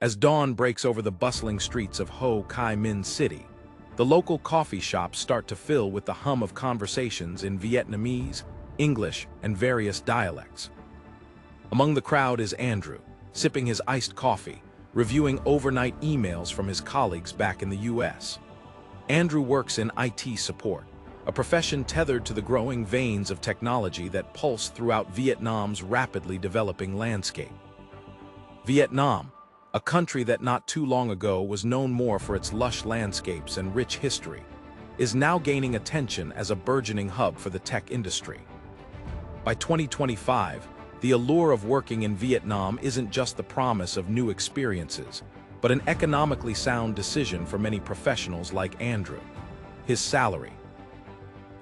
As dawn breaks over the bustling streets of Ho Chi Minh City, the local coffee shops start to fill with the hum of conversations in Vietnamese, English, and various dialects. Among the crowd is Andrew, sipping his iced coffee, reviewing overnight emails from his colleagues back in the US. Andrew works in IT support, a profession tethered to the growing veins of technology that pulse throughout Vietnam's rapidly developing landscape. Vietnam, a country that not too long ago was known more for its lush landscapes and rich history, is now gaining attention as a burgeoning hub for the tech industry. By 2025, the allure of working in Vietnam isn't just the promise of new experiences, but an economically sound decision for many professionals like Andrew. His salary: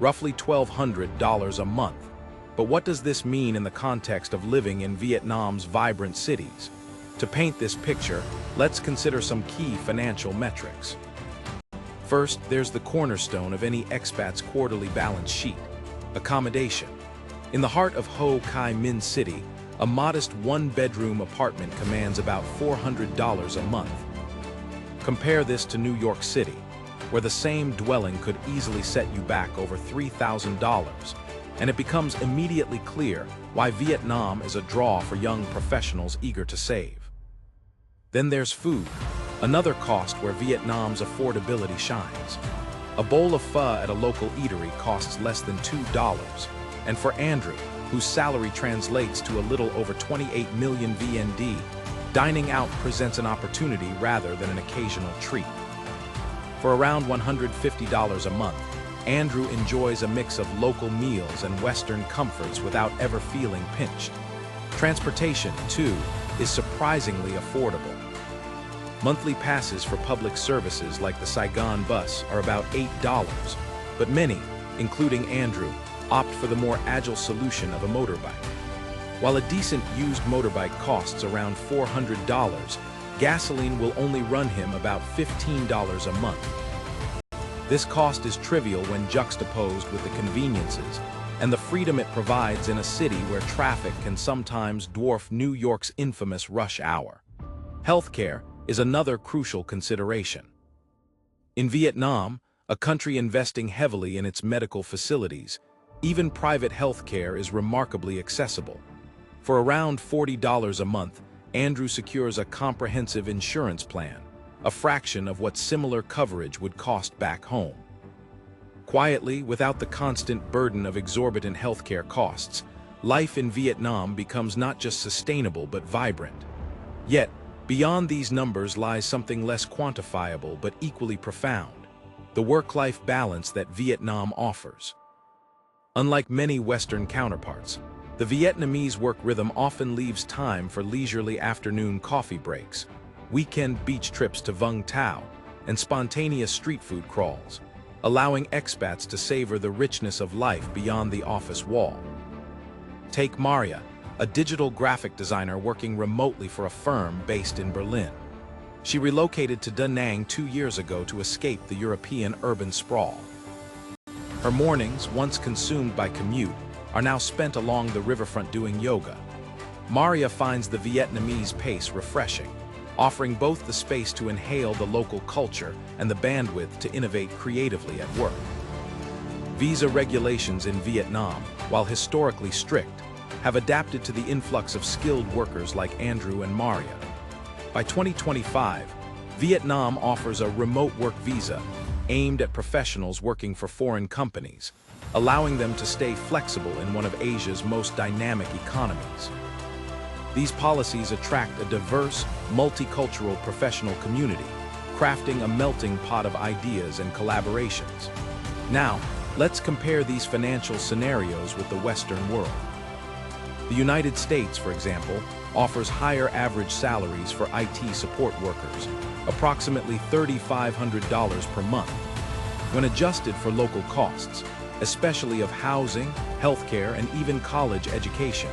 roughly $1,200 a month. But what does this mean in the context of living in Vietnam's vibrant cities? To paint this picture, let's consider some key financial metrics. First, there's the cornerstone of any expat's quarterly balance sheet: accommodation. In the heart of Ho Chi Minh City, a modest one-bedroom apartment commands about $400 a month. Compare this to New York City, where the same dwelling could easily set you back over $3,000, and it becomes immediately clear why Vietnam is a draw for young professionals eager to save. Then there's food, another cost where Vietnam's affordability shines. A bowl of pho at a local eatery costs less than $2, and for Andrew, whose salary translates to a little over 28 million VND, dining out presents an opportunity rather than an occasional treat. For around $150 a month, Andrew enjoys a mix of local meals and Western comforts without ever feeling pinched. Transportation, too, is surprisingly affordable. Monthly passes for public services like the Saigon bus are about $8, but many, including Andrew, opt for the more agile solution of a motorbike. While a decent used motorbike costs around $400, gasoline will only run him about $15 a month. This cost is trivial when juxtaposed with the conveniences and the freedom it provides in a city where traffic can sometimes dwarf New York's infamous rush hour. Healthcare is another crucial consideration. In Vietnam, a country investing heavily in its medical facilities, even private healthcare is remarkably accessible. For around $40 a month, Andrew secures a comprehensive insurance plan, a fraction of what similar coverage would cost back home. Quietly, without the constant burden of exorbitant healthcare costs, life in Vietnam becomes not just sustainable but vibrant. Yet, beyond these numbers lies something less quantifiable but equally profound: the work-life balance that Vietnam offers. Unlike many Western counterparts, the Vietnamese work rhythm often leaves time for leisurely afternoon coffee breaks, weekend beach trips to Vung Tau, and spontaneous street food crawls, allowing expats to savor the richness of life beyond the office wall. Take Maria, a digital graphic designer working remotely for a firm based in Berlin. She relocated to Da Nang 2 years ago to escape the European urban sprawl. Her mornings, once consumed by commute, are now spent along the riverfront doing yoga. Maria finds the Vietnamese pace refreshing, offering both the space to inhale the local culture and the bandwidth to innovate creatively at work. Visa regulations in Vietnam, while historically strict, have adapted to the influx of skilled workers like Andrew and Maria. By 2025, Vietnam offers a remote work visa aimed at professionals working for foreign companies, allowing them to stay flexible in one of Asia's most dynamic economies. These policies attract a diverse, multicultural professional community, crafting a melting pot of ideas and collaborations. Now, let's compare these financial scenarios with the Western world. The United States, for example, offers higher average salaries for IT support workers, approximately $3,500 per month. When adjusted for local costs, especially of housing, healthcare, and even college education,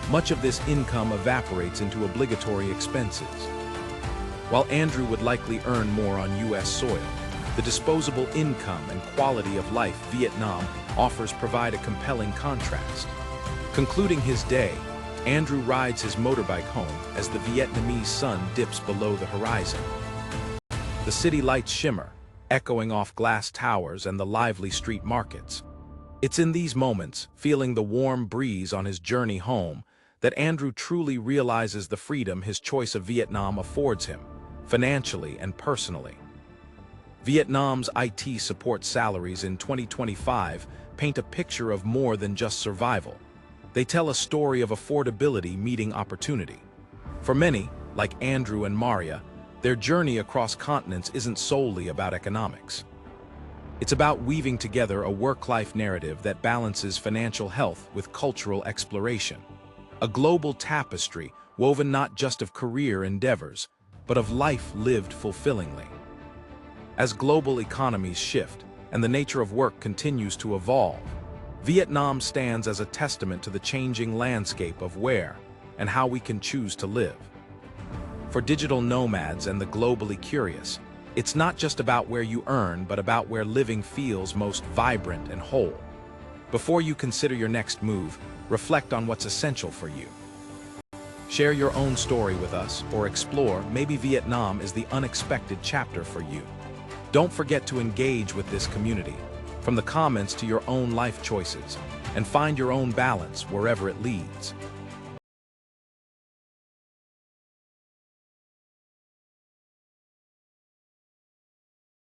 much of this income evaporates into obligatory expenses. While Andrew would likely earn more on US soil, the disposable income and quality of life Vietnam offers provide a compelling contrast. Concluding his day, Andrew rides his motorbike home as the Vietnamese sun dips below the horizon. The city lights shimmer, echoing off glass towers and the lively street markets. It's in these moments, feeling the warm breeze on his journey home, that Andrew truly realizes the freedom his choice of Vietnam affords him, financially and personally. Vietnam's IT support salaries in 2025 paint a picture of more than just survival. They tell a story of affordability meeting opportunity. For many, like Andrew and Maria, their journey across continents isn't solely about economics. It's about weaving together a work-life narrative that balances financial health with cultural exploration. A global tapestry woven not just of career endeavors, but of life lived fulfillingly. As global economies shift and the nature of work continues to evolve, Vietnam stands as a testament to the changing landscape of where and how we can choose to live. For digital nomads and the globally curious, it's not just about where you earn, but about where living feels most vibrant and whole. Before you consider your next move, reflect on what's essential for you. Share your own story with us or explore maybe Vietnam is the unexpected chapter for you. Don't forget to engage with this community, from the comments to your own life choices, and find your own balance wherever it leads.